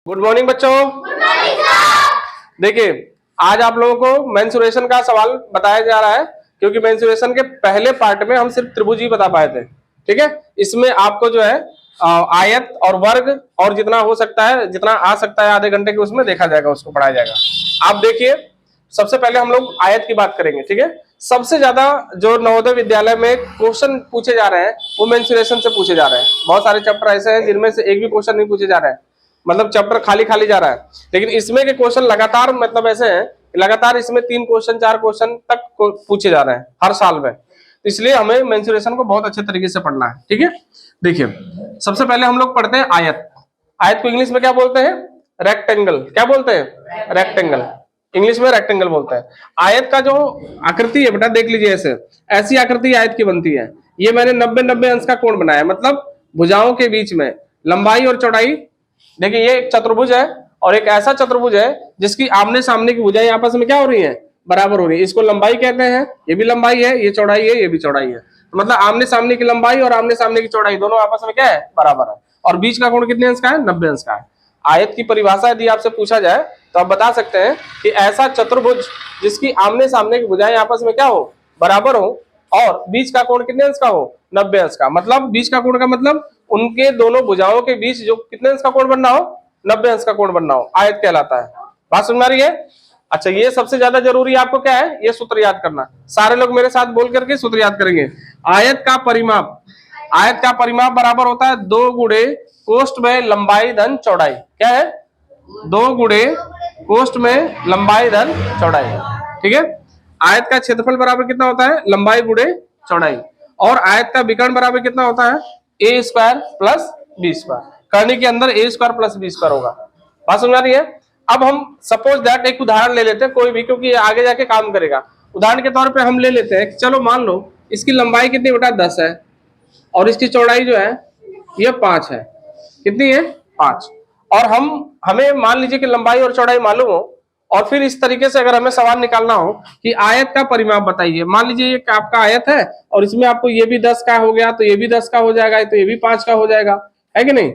Good morning बच्चों। Good morning sir. देखिए, आज आप लोगों को मेंसुरेशन का सवाल बताया जा रहा है, क्योंकि मेंसुरेशन के पहले पार्ट में हम सिर्फ त्रिभुज ही बता पाए थे। ठीक है, इसमें आपको जो है आयत और वर्ग और जितना हो सकता है, जितना आ सकता है आधे घंटे के, उसमें देखा जाएगा, उसको पढ़ाया जाएगा। आप देखिए, सबसे पहले हम लोग आयत की बात करेंगे। ठीक है, सबसे ज्यादा जो नवोदय विद्यालय में क्वेश्चन पूछे जा रहे हैं वो मेंसुरेशन से पूछे जा रहे हैं। बहुत सारे चैप्टर ऐसे हैं जिनमें से एक भी क्वेश्चन नहीं पूछे जा रहे हैं, मतलब चैप्टर खाली खाली जा रहा है। लेकिन इसमें के क्वेश्चन लगातार, मतलब ऐसे हैं लगातार इसमें 3 क्वेश्चन 4 क्वेश्चन तक पूछे जा रहे हैं हर साल में। तो इसलिए हमें मेंसुरेशन को बहुत अच्छे तरीके से पढ़ना है। ठीक है, देखिए सबसे पहले हम लोग पढ़ते हैं आयत। आयत को इंग्लिश में क्या बोलते हैं? रेक्टेंगल। क्या बोलते हैं? रेक्टेंगल। इंग्लिश में रेक्टेंगल बोलते हैं। आयत का जो आकृति है बेटा, देख लीजिए, ऐसी आकृति आयत की बनती है। ये मैंने 90-90 अंश का कोण बनाया, मतलब भुजाओं के बीच में लंबाई और चौड़ाई। देखिए, ये एक चतुर्भुज है और एक ऐसा चतुर्भुज है जिसकी आमने सामने की भुजाएं आपस में क्या हो रही हैं? बराबर हो रही है। इसको लंबाई कहते हैं। ये भी लंबाई है, ये चौड़ाई है, ये भी चौड़ाई है। तो मतलब आमने सामने की लंबाई और आमने सामने की चौड़ाई दोनों आपस में क्या है? बराबर है। और बीच का कोण कितने अंश का है? 90 अंश का है। आयत की परिभाषा यदि आपसे पूछा जाए तो आप बता सकते हैं कि ऐसा चतुर्भुज जिसकी आमने सामने की भुजाएं आपस में क्या हो? बराबर हो, और बीच का कोण कितने अंश का हो? 90 अंश का। मतलब बीच का कोण का मतलब उनके दोनों भुजाओं के बीच जो कितने अंश का कोण बनना हो? 90 अंश का कोण बनना हो, आयत कहलाता है। बात समझ में आ रही है? अच्छा, ये सबसे ज्यादा जरूरी आपको क्या है? ये सूत्र याद करना। सारे लोग मेरे साथ बोल करके सूत्र याद करेंगे। आयत का परिमाप, आयत का परिमाप बराबर होता है 2 गुणे कोष्ठ में लंबाई धन चौड़ाई। क्या है? 2 गुणे कोष्ठ में लंबाई धन चौड़ाई। ठीक है, आयत का क्षेत्रफल बराबर कितना होता है? लंबाई गुणे चौड़ाई। और आयत का विकर्ण बराबर कितना होता है? ए स्क्वायर प्लस बी स्क्वायर। करनी के अंदर ए स्क्वायर प्लस बी स्क्वायर होगा। बात समझ आ रही है? अब हम सपोज दैट एक उदाहरण ले लेते हैं कोई भी, क्योंकि ये आगे जाके काम करेगा। उदाहरण के तौर पे हम ले लेते हैं, चलो मान लो इसकी लंबाई कितनी बेटा? 10 है, और इसकी चौड़ाई जो है ये 5 है। कितनी है? 5। और हमें मान लीजिए कि लंबाई और चौड़ाई मालूम हो, और फिर इस तरीके से अगर हमें सवाल निकालना हो कि आयत का परिमाप बताइए। मान लीजिए ये आपका आयत है और इसमें आपको ये भी 10 का हो गया, तो ये भी 10 का हो जाएगा, तो ये भी 5 का हो जाएगा, है कि नहीं?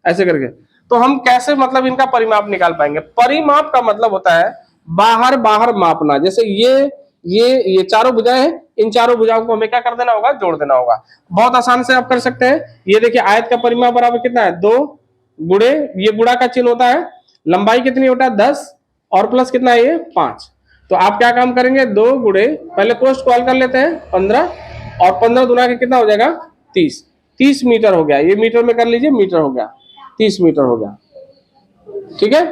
ऐसे करके तो हम कैसे मतलब इनका परिमाप निकाल पाएंगे? परिमाप का मतलब होता है बाहर बाहर मापना। जैसे ये चारों भुजाएं हैं, इन चारों भुजाओं को हमें क्या कर देना होगा? जोड़ देना होगा। बहुत आसान से आप कर सकते हैं। ये देखिए, आयत का परिमाप बराबर कितना है? 2 गुणे, ये गुणा का चिन्ह होता है, लंबाई कितनी होता है? 10, और प्लस कितना है? ये 5। तो आप क्या काम करेंगे? 2 गुणे, पहले कोष्ठ को हल कर लेते हैं, 15, और 15 गुना के कितना हो जाएगा? 30। 30 मीटर हो गया। ये मीटर में कर लीजिए, मीटर हो गया, 30 मीटर हो गया। ठीक है,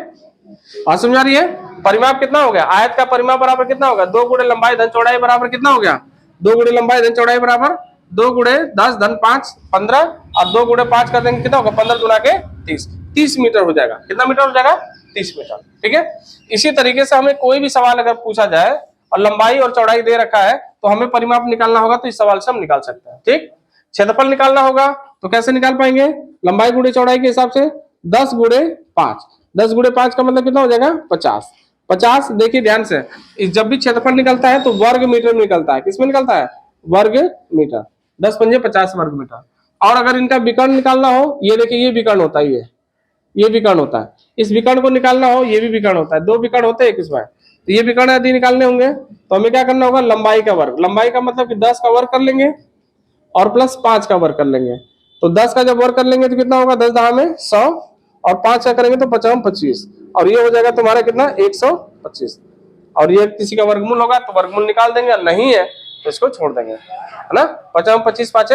बात समझ आ रही है? परिमाप कितना हो गया? आयत का परिमाप बराबर कितना होगा? 2 गुणे लंबाई धन चौड़ाई बराबर कितना हो गया? 2 गुणे लंबाई धन चौड़ाई बराबर 2 गुणे 10 धन 5 15, और 2 गुणे 5 कर देंगे, कितना होगा? 15 गुना के 30। 30 मीटर हो जाएगा। कितना मीटर हो जाएगा? 30 मीटर। ठीक है, इसी तरीके से हमें कोई भी सवाल अगर पूछा जाए और लंबाई और चौड़ाई दे रखा है तो हमें परिमाप निकालना होगा, तो इस सवाल से हम निकाल सकते हैं। ठीक, क्षेत्रफल निकालना होगा तो कैसे निकाल पाएंगे? लंबाई गुणे चौड़ाई के हिसाब से 10 गुणे 5। 10 गुणे 5 का मतलब कितना हो जाएगा? 50। 50, देखिए ध्यान से, जब भी क्षेत्रफल निकलता है तो वर्ग मीटर में निकलता है। किसमें निकलता है? वर्ग मीटर। 10 पंजे 50 वर्ग मीटर। और अगर इनका विकर्ण निकालना हो, ये देखिए, ये विकर्ण होता है, ये विकर्ण होता है। इस विकर्ण को निकालना हो, ये भी विकर्ण होता है। 2 विकर्ण होते हैं इसमें, तो ये विकर्ण यदि निकालने होंगे तो हमें क्या करना होगा? लंबाई का वर्ग। लंबाई का मतलब कि 10 का वर्ग कर लेंगे और प्लस 5 का वर्ग कर लेंगे। तो 10 का जब वर्ग कर लेंगे तो कितना होगा? 10 दहा में 100, और 5 का करेंगे तो 50 में 25, और ये हो जाएगा तुम्हारा कितना? 125। और ये किसी का वर्गमूल होगा तो वर्गमूल निकाल देंगे, नहीं है तो इसको छोड़ देंगे, है ना? 50 में 25 5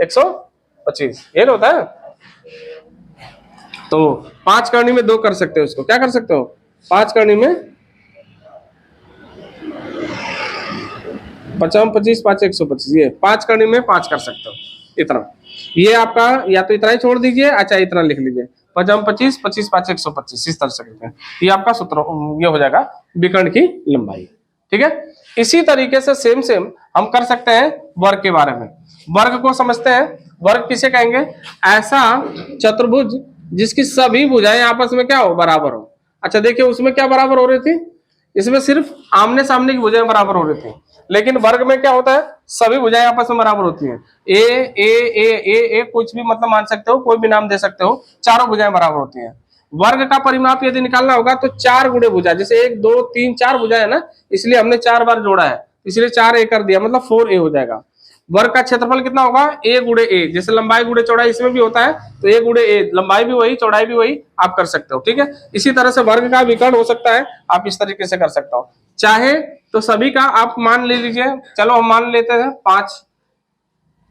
125, ये होता है। तो 5 करनी में 2 कर सकते हो, उसको क्या कर सकते हो? 5 करनी में 50 में 25 5 125, ये 5 करनी में 5 कर सकते हो। इतना, ये आपका या तो इतना ही छोड़ दीजिए, अच्छा इतना लिख लीजिए, 50 में 25 25 5 125, इस तरह से करते हैं। ये आपका सूत्र ये हो जाएगा विकर्ण की लंबाई। ठीक है, इसी तरीके से सेम हम कर सकते हैं वर्ग के बारे में। वर्ग को समझते हैं। वर्ग किसे कहेंगे? ऐसा चतुर्भुज जिसकी सभी भुजाएं आपस में क्या हो? बराबर हो। अच्छा देखिए, उसमें क्या बराबर हो रही थी? इसमें सिर्फ आमने सामने की भुजाएं बराबर हो रही थी, लेकिन वर्ग में क्या होता है? सभी भुजाएं आपस में बराबर होती हैं। ए ए ए ए ए कुछ भी मतलब मान सकते हो, कोई भी नाम दे सकते हो, चारों भुजाएं बराबर होती हैं। वर्ग का परिमाप यदि निकालना होगा तो 4 गुणे भुजा, जैसे 1 2 3 4 भुजा है ना, इसलिए हमने 4 बार जोड़ा है, इसलिए 4a कर दिया, मतलब 4a हो जाएगा। वर्ग का क्षेत्रफल कितना होगा, a गुणे a, जैसे लंबाई गुणे चौड़ाई इसमें भी होता है, तो a गुणे a, लंबाई भी वही चौड़ाई भी वही, आप कर सकते हो। ठीक है, इसी तरह से वर्ग का विकर्ण हो सकता है, आप इस तरीके से कर सकते हो। चाहे तो सभी का आप मान ले लीजिए, चलो हम मान लेते हैं 5,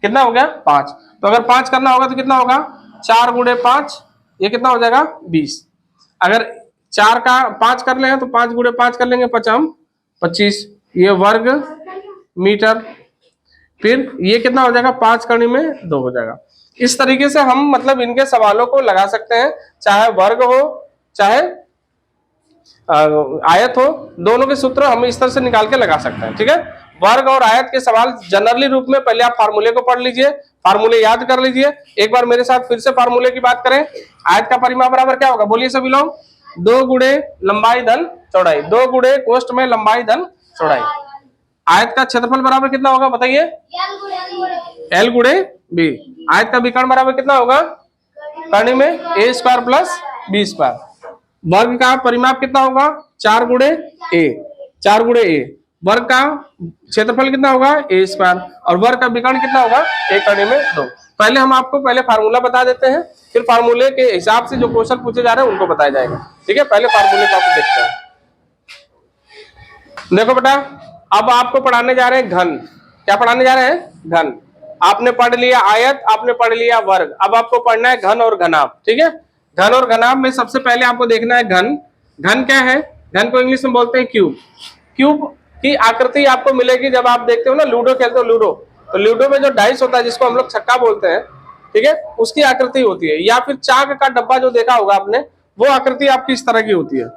कितना हो गया 5, तो अगर 5 करना होगा तो कितना होगा, 4 गुणे 5, ये कितना हो जाएगा 20। अगर 4 का 5 कर लेंगे तो 5 गुणे 5 कर लेंगे, 25, ये वर्ग मीटर। फिर ये कितना हो जाएगा, 5 करने में 2 हो जाएगा। इस तरीके से हम मतलब इनके सवालों को लगा सकते हैं, चाहे वर्ग हो चाहे आयत हो, दोनों के सूत्र हम इस तरह से निकाल के लगा सकते हैं। ठीक है, वर्ग और आयत के सवाल जनरली रूप में पहले आप फार्मूले को पढ़ लीजिए, फार्मूले याद कर लीजिए। एक बार मेरे साथ फिर से फार्मूले की बात करें, आयत का परिमाप बराबर क्या होगा, बोलिए सभी लोग, 2 गुणे लंबाई धन चौड़ाई, 2 गुणे कोष्ठ में लंबाई धन चौड़ाई। आयत का क्षेत्रफल बराबर कितना होगा बताइए, L गुणे B। आयत का विकर्ण बराबर कितना होगा, कर्ण में a square plus b square. वर्ग का परिमाप कितना होगा, 4 गुणे a, 4 गुणे a। वर्ग का क्षेत्रफल कितना होगा, a स्क्वायर, और वर्ग का विकर्ण कितना होगा, a कर्ण में 2। पहले हम आपको पहले फार्मूला बता देते हैं, फिर फार्मूले के हिसाब से जो क्वेश्चन पूछे जा रहे हैं उनको बताया जाएगा। ठीक है, पहले फार्मूले को आप देखते हैं। देखो बेटा, अब आपको पढ़ाने जा रहे हैं घन। क्या पढ़ाने जा रहे हैं, घन। आपने पढ़ लिया आयत, आपने पढ़ लिया वर्ग, अब आपको पढ़ना है घन और घनाभ। ठीक है, घन और घनाभ में सबसे पहले आपको देखना है घन। घन क्या है, घन को इंग्लिश में बोलते हैं क्यूब। क्यूब की आकृति आपको मिलेगी जब आप देखते हो ना, लूडो खेलते हो, लूडो, तो लूडो में जो डाइस होता है जिसको हम लोग छक्का बोलते हैं, ठीक है, उसकी आकृति होती है। या फिर चाक का डब्बा जो देखा होगा आपने, वो आकृति आपकी इस तरह की होती है।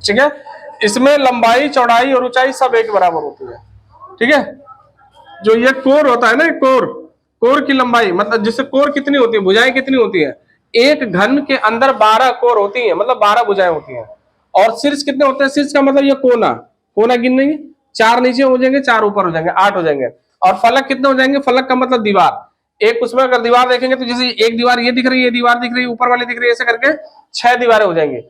ठीक है, इसमें लंबाई चौड़ाई और ऊंचाई सब एक बराबर होती है। ठीक है, जो ये कोर होता है ना, कोर, कोर की लंबाई, मतलब जिससे कोर कितनी होती है, भुजाएं कितनी होती है, एक घन के अंदर 12 कोर होती है, मतलब 12 भुजाएं होती हैं। और शीर्ष कितने होते हैं, शीर्ष का मतलब ये कोना, कोना गिनेंगे, 4 नीचे हो जाएंगे, 4 ऊपर हो जाएंगे, 8 हो जाएंगे। और फलक कितने हो जाएंगे, फलक का मतलब दीवार, एक उसमें अगर दीवार देखेंगे तो जैसे एक दीवार ये दिख रही है, ये दीवार दिख रही है, ऊपर वाली दिख रही है, ऐसे करके 6 दीवारें हो जाएंगी।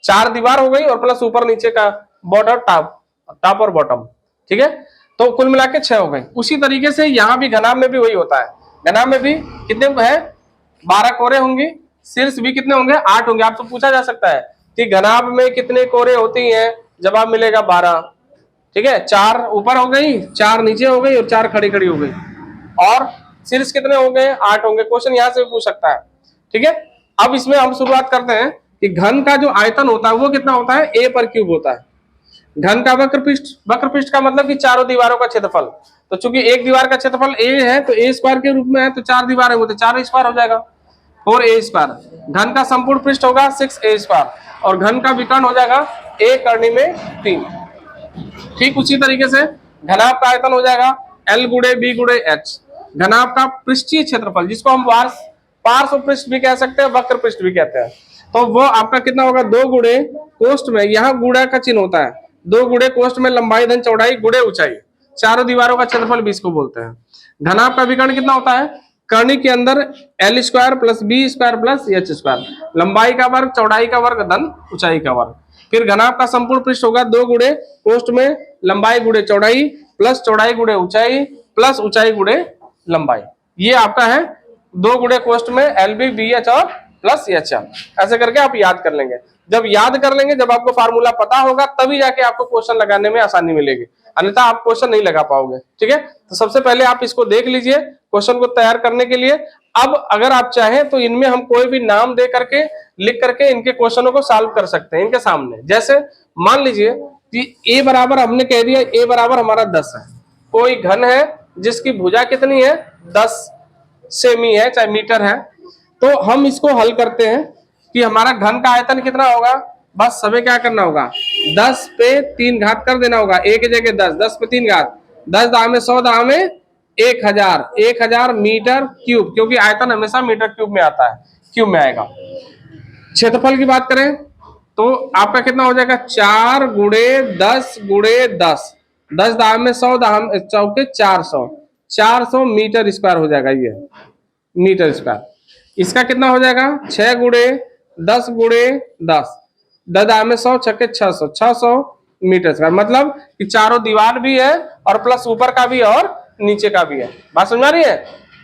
4 दीवार हो गई और प्लस ऊपर नीचे का बॉर्डर, टॉप और बॉटम। ठीक है, तो कुल मिला के 6 हो गए। उसी तरीके से यहाँ भी घनाभ में भी वही होता है। घनाभ में भी कितने है, 12 कोरे होंगी, शीर्ष भी कितने होंगे, 8 होंगे। आपसे पूछा जा सकता है कि घनाभ में कितने कोरे होती हैं, जवाब मिलेगा 12। ठीक है, 4 ऊपर हो गई, 4 नीचे हो गई और 4 खड़ी खड़ी हो गई। और शीर्ष कितने हो गए, 8 होंगे। क्वेश्चन यहाँ से भी पूछ सकता है। ठीक है, अब इसमें हम शुरुआत करते हैं कि घन का जो आयतन होता है वो कितना होता है, a पर क्यूब होता है। घन का वक्रपृष्ठ, वक्रपृष्ठ का मतलब कि चारों दीवारों का क्षेत्रफल, तो चूंकि एक दीवार का क्षेत्रफल a है तो a स्क्वायर के रूप में है, तो 4 दीवारें होते 4 स्क्वायर हो जाएगा, 4a स्क्वायर। घन का संपूर्ण पृष्ठ होगा 6a स्क्वायर, और घन का विकर्ण हो जाएगा a करने में 3। ठीक उसी तरीके से घनाभ का आयतन हो जाएगा L गुणे B गुणे H। घनाभ का पृष्ठीय क्षेत्रफल, जिसको हम पार्श्व पृष्ठ भी कह सकते हैं, वक्र पृष्ठ भी कहते हैं, तो वो आपका कितना होगा, 2 गुणे कोष्ठ में, यहाँ गुणा का चिन्ह होता है, 2 गुणे कोष्ठ में लंबाई धन चौड़ाई गुणे ऊंचाई, चारों दीवारों का क्षेत्रफल 20 को बोलते हैं। घनाभ का विकर्ण कितना होता है, कर्णी के अंदर L square plus B square plus H square, लंबाई का वर्ग चौड़ाई का वर्ग धन ऊंचाई का वर्ग। फिर घनाभ का संपूर्ण पृष्ठ होगा 2 गुणे कोष्ठ में लंबाई गुणे चौड़ाई प्लस चौड़ाई गुणे ऊंचाई प्लस ऊंचाई गुणे लंबाई। ये आपका है 2 गुणे कोष्ठ में LB BH और प्लस HM। ऐसे करके आप याद कर लेंगे। जब याद कर लेंगे, जब आपको फार्मूला पता होगा, तभी जाके आपको क्वेश्चन लगाने में आसानी मिलेगी, अन्यथा आप क्वेश्चन नहीं लगा पाओगे। ठीक है, तो सबसे पहले आप इसको देख लीजिए क्वेश्चन को तैयार करने के लिए। अब अगर आप चाहें तो इनमें हम कोई भी नाम दे करके, लिख करके इनके क्वेश्चनों को सॉल्व कर सकते हैं इनके सामने। जैसे मान लीजिए कि a बराबर, हमने कह दिया a बराबर हमारा 10 है, कोई घन है जिसकी भुजा कितनी है, 10 सेमी है, चाहे मीटर है, तो हम इसको हल करते हैं कि हमारा घन का आयतन कितना होगा। बस हमें क्या करना होगा, 10 पे 3 घात कर देना होगा, एक जगह 10, 10 पे 3 घात, 10 दाम में 100 दाम में 1000, 1000 मीटर क्यूब, क्योंकि आयतन हमेशा मीटर क्यूब में आता है, क्यूब में आएगा। क्षेत्रफल की बात करें तो आपका कितना हो जाएगा, 4 गुणे 10 गुणे 10, 10 दाम में 100 दाम चौके 400, 400 मीटर स्क्वायर हो जाएगा, ये मीटर स्क्वायर। इसका कितना हो जाएगा, 6 गुणे 10 गुणे 10, 10 में 100, छक्के 600, 600 मीटर स्क्वायर। मतलब कि चारों दीवार भी है और प्लस ऊपर का भी और नीचे का भी है। बात समझ आ रही है?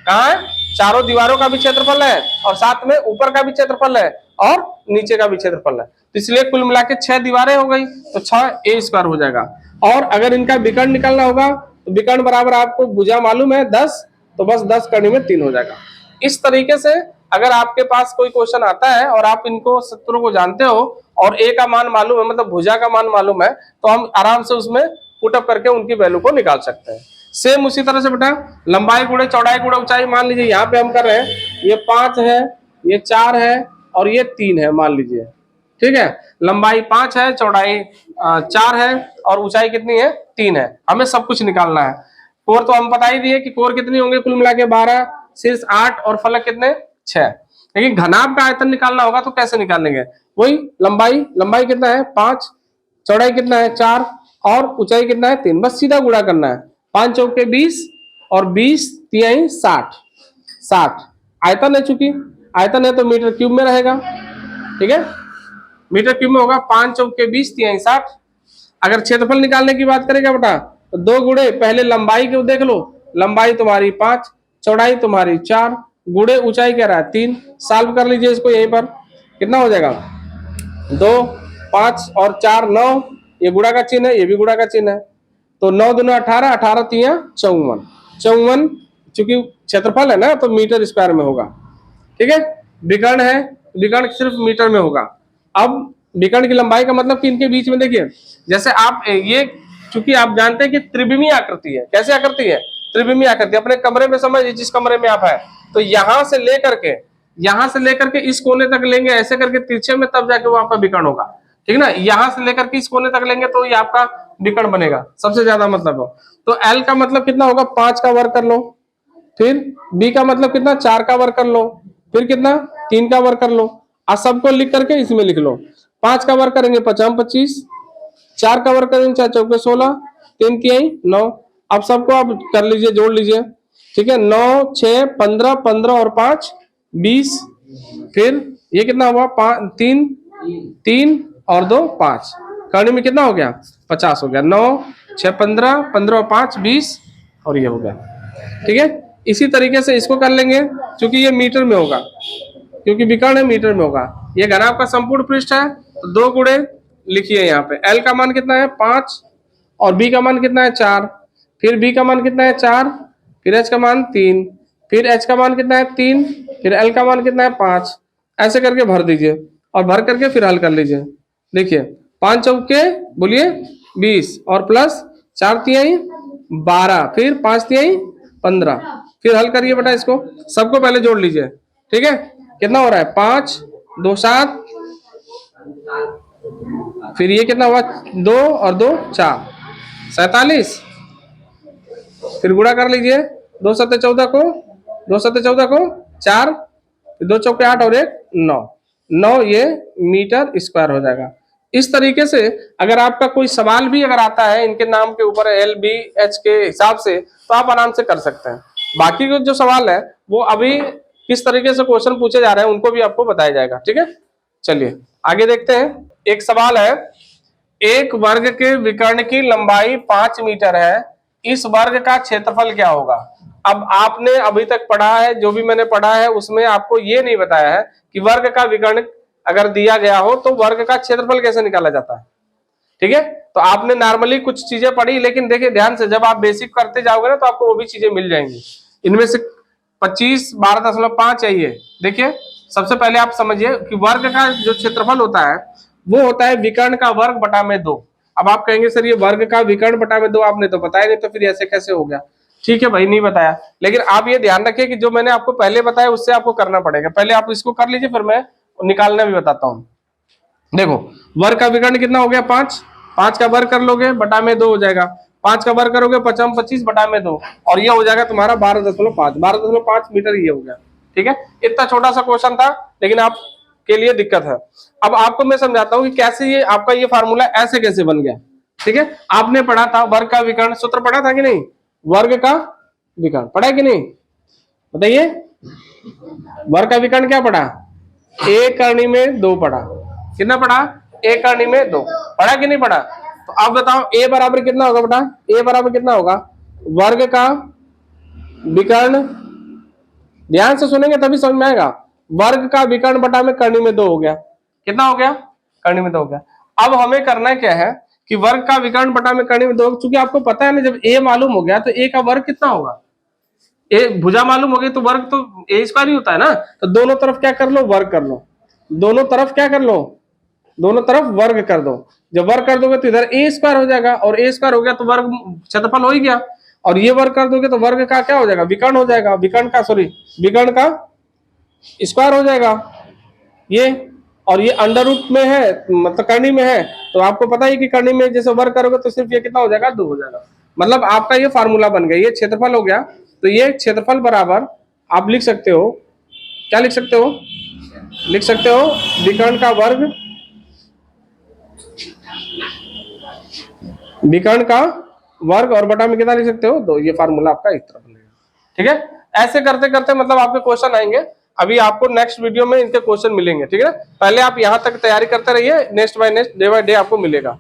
कहाँ है? चारों दीवारों का भी क्षेत्रफल है और साथ में ऊपर का भी क्षेत्रफल है और नीचे का भी क्षेत्रफल है। तो इसलिए कुल मिला के 6 दीवारें हो गई, तो 6a स्क्वायर हो जाएगा। और अगर इनका विकर्ण निकालना होगा तो विकर्ण बराबर आपको भुजा मालूम है 10, तो बस 10 करने में 3 हो जाएगा। इस तरीके से अगर आपके पास कोई क्वेश्चन आता है और आप इनको सूत्रों को जानते हो और a का मान मालूम है, मतलब भुजा का मान मालूम है, तो हम आराम से उसमें पुटअप करके उनकी वैल्यू को निकाल सकते हैं। सेम उसी तरह से बेटा लंबाई गुणे चौड़ाई गुणे ऊंचाई, मान लीजिए यहाँ पे हम कर रहे हैं, ये 5 है, ये 4 है और ये 3 है, मान लीजिए। ठीक है, लंबाई 5 है, चौड़ाई 4 है और ऊंचाई कितनी है? 3 है। हमें सब कुछ निकालना है। कोर तो हम बता ही दिए कि कोर कितनी होंगे, कुल मिला के 12, शीर्ष 8 और फलक कितने? 6। लेकिन घनाभ का आयतन निकालना होगा तो कैसे निकालेंगे? वही लंबाई कितना है? 5, चौड़ाई कितना है? 4 और ऊंचाई कितना है? 3। बस सीधा गुणा करना है। 5 चौके 20 और 20 तिहाई 60, 60 आयतन है, चूंकि आयतन है तो मीटर क्यूब में रहेगा। ठीक है, मीटर क्यूब में होगा। 5 चौके 20 तिहाई 60। अगर क्षेत्रफल निकालने की बात करेगा बेटा तो 2 गुणे पहले लंबाई को देख लो, लंबाई तुम्हारी 5, चौड़ाई तुम्हारी 4, गुणे ऊंचाई क्या रहा है? 3। सॉल्व कर लीजिए इसको, यहीं पर कितना हो जाएगा? 2, 5 और 4 9, ये गुणा का चिन्ह है, ये भी गुणा का चिन्ह है, तो 9 दूना 18, 18 तिया 54, 54 चूंकि क्षेत्रफल है ना तो मीटर स्क्वायर में होगा। ठीक है, विकर्ण है, विकर्ण सिर्फ मीटर में होगा। अब विकर्ण की लंबाई का मतलब कि इनके बीच में देखिए, जैसे आप ये, चूंकि आप जानते हैं कि त्रिविमीय आकृति है। कैसे आकृति है? त्रिविमीय आकृति। अपने कमरे में समझिए, जिस कमरे में आप है, तो यहां से लेकर के इस कोने तक लेंगे ऐसे करके तिरछे में, तब जाके वो आपका विकर्ण होगा। ठीक है ना, यहां से लेकर के इस कोने तक लेंगे तो ये आपका विकर्ण बनेगा, सबसे ज्यादा मतलब हो। तो एल का मतलब कितना होगा? 5 का वर्ग कर लो, फिर बी का मतलब कितना? 4 का वर्ग कर लो, फिर कितना? 3 का वर्ग कर लो। आज सबको लिख करके इसमें लिख लो। 5 का वर्ग करेंगे 5 25, 4 का वर्ग करेंगे 4 चौके 16, 3 तिहाई 9। अब सबको आप कर लीजिए, जोड़ लीजिए। ठीक है, 9 6 15, 15 और 5 20, फिर ये कितना हुआ? 3 3 और 2 5, करने में कितना हो गया? 50 हो गया। 9 6 15, 15 और 5 20 और ये हो गया। ठीक है, इसी तरीके से इसको कर लेंगे, क्योंकि ये मीटर में होगा, क्योंकि विकर्ण है, मीटर में होगा। ये घनाभ का संपूर्ण पृष्ठ है, तो 2 गुणे लिखिए यहाँ पे। एल का मान कितना है? 5 और बी का मान कितना है? 4, फिर बी का मान कितना है? 4, फिर एच का मान 3, फिर एच का मान कितना है? 3, फिर एल का मान कितना है? 5। ऐसे करके भर दीजिए और भर करके फिर हल कर लीजिए। देखिए 5 चौके बोलिए 20 और प्लस 4 तिहाई 12, फिर 5 तिहाई 15, फिर हल करिए बेटा इसको। सबको पहले जोड़ लीजिए। ठीक है, कितना हो रहा है? 5 2 7, फिर ये कितना हुआ? 2 और 2 4 47, फिर गुणा कर लीजिए। 2 7 14 को, 2 7 14 को 4, 2 चौके 8 और 1 9, 9 ये मीटर स्क्वायर हो जाएगा। इस तरीके से अगर आपका कोई सवाल भी अगर आता है इनके नाम के ऊपर एल बी एच के हिसाब से, तो आप आराम से कर सकते हैं। बाकी के जो सवाल है वो अभी किस तरीके से क्वेश्चन पूछे जा रहे हैं उनको भी आपको बताया जाएगा। ठीक है, चलिए आगे देखते हैं। एक सवाल है, एक वर्ग के विकर्ण की लंबाई 5 मीटर है, इस वर्ग का क्षेत्रफल क्या होगा? अब आपने अभी तक पढ़ा है, जो भी मैंने पढ़ा है उसमें आपको ये नहीं बताया है कि वर्ग का विकर्ण अगर दिया गया हो तो वर्ग का क्षेत्रफल कैसे निकाला जाता है। ठीक है, तो आपने नॉर्मली कुछ चीजें पढ़ी, लेकिन देखिए ध्यान से, जब आप बेसिक करते जाओगे ना तो आपको वो भी चीजें मिल जाएंगी। इनमें से 25 12.5 है ये। देखिए सबसे पहले आप समझिए कि वर्ग का जो क्षेत्रफल होता है वो होता है विकर्ण का वर्ग बटा में 2। अब आप कहेंगे सर ये वर्ग का विकर्ण बटा में 2 आपने तो बताया नहीं, तो फिर ऐसे कैसे हो गया? ठीक है भाई, नहीं बताया, लेकिन आप ये ध्यान रखिए कि जो मैंने आपको पहले बताया उससे आपको करना पड़ेगा। पहले आप इसको कर लीजिए, फिर मैं निकालना भी बताता हूँ। देखो वर्ग का विकर्ण कितना हो गया? 5, 5 का वर्ग कर लोगे बटा में 2 हो जाएगा। 5 का वर्ग करोगे 5 25 बटा में 2, और ये हो जाएगा तुम्हारा 12.5, 12.5 मीटर ये हो गया। ठीक है, इतना छोटा सा क्वेश्चन था, लेकिन आप के लिए दिक्कत है। अब आपको मैं समझाता हूँ कि कैसे ये आपका ये फार्मूला ऐसे कैसे बन गया। ठीक है, आपने पढ़ा था वर्ग का विकर्ण सूत्र, पढ़ा था कि नहीं? वर्ग का विकर्ण पढ़ा कि नहीं? बताइए, वर्ग का विकर्ण क्या पढ़ा? a करनी में 2 पढ़ा, कितना पढ़ा? a करनी में 2 पढ़ा कि नहीं पढ़ा? तो अब बताओ a बराबर कितना होगा बेटा? a बराबर कितना होगा? वर्ग का विकर्ण, ध्यान से सुनेंगे तभी समझ में आएगा। वर्ग का विकर्ण बटा में करनी में 2 हो गया, कितना हो गया? करनी में 2 हो गया। अब हमें करना क्या है कि वर्ग का विकर्ण बटा में करनी में 2, चूंकि आपको पता है ना जब a मालूम हो गया तो a का वर्ग कितना होगा? ए भुजा मालूम हो गई तो वर्ग तो ए स्क्वायर ही होता है ना, तो दोनों तरफ क्या कर लो? वर्ग कर लो। दोनों तरफ क्या कर लो? दोनों तरफ वर्ग कर दो। जब वर्ग कर दोगे तो इधर ए स्क्वायर हो जाएगा, और ए स्क्वायर हो गया तो वर्ग क्षेत्रफल हो ही गया, और ये वर्ग कर दोगे तो वर्ग का क्या हो जाएगा? विकर्ण हो जाएगा, विकर्ण का सॉरी विकर्ण का स्क्वायर हो जाएगा ये। और ये अंडर रूट में है, मतलब करनी में है, तो आपको पता है कि करनी में जैसे वर्ग करोगे तो सिर्फ ये कितना हो जाएगा? 2 हो जाएगा। मतलब आपका ये फार्मूला बन गया, ये क्षेत्रफल हो गया। तो ये क्षेत्रफल बराबर आप लिख सकते हो, क्या लिख सकते हो? लिख सकते हो विकर्ण का वर्ग, विकर्ण का वर्ग और बटा में कितना लिख सकते हो? 2। ये फार्मूला आपका इस तरह बनेगा, ठीक है। ऐसे करते करते मतलब आपके क्वेश्चन आएंगे। अभी आपको नेक्स्ट वीडियो में इनके क्वेश्चन मिलेंगे, ठीक है। पहले आप यहाँ तक तैयारी करते रहिए, next by next day by day आपको मिलेगा।